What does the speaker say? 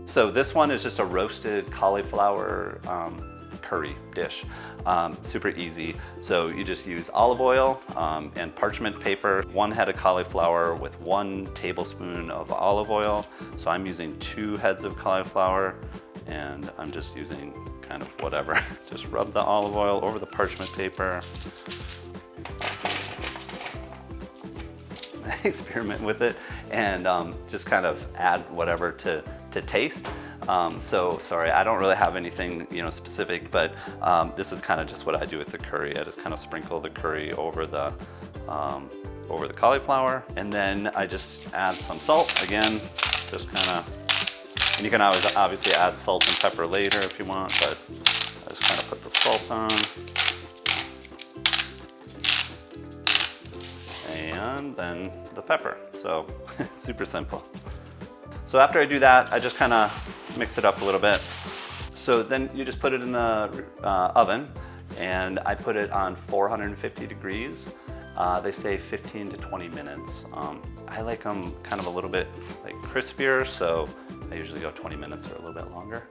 So this one is just a roasted cauliflower curry dish. Super easy. So you just use olive oil and parchment paper, 1 head of cauliflower with 1 tablespoon of olive oil. So I'm using 2 heads of cauliflower, and I'm just using kind of whatever. Just rub the olive oil over the parchment paper. Experiment with it, and just kind of add whatever to taste. So sorry, I don't really have anything specific, but this is kind of just what I do with the curry. I just kind of sprinkle the curry over the cauliflower, and then I just add some salt again, just kind of. And you can always obviously add salt and pepper later if you want, but I just kind of put the salt on. And then the pepper. So super simple. So after I do that, I just kind of mix it up a little bit. So then you just put it in the oven, and I put it on 450 degrees. They say 15 to 20 minutes. I like them kind of a little bit like crispier, so I usually go 20 minutes or a little bit longer.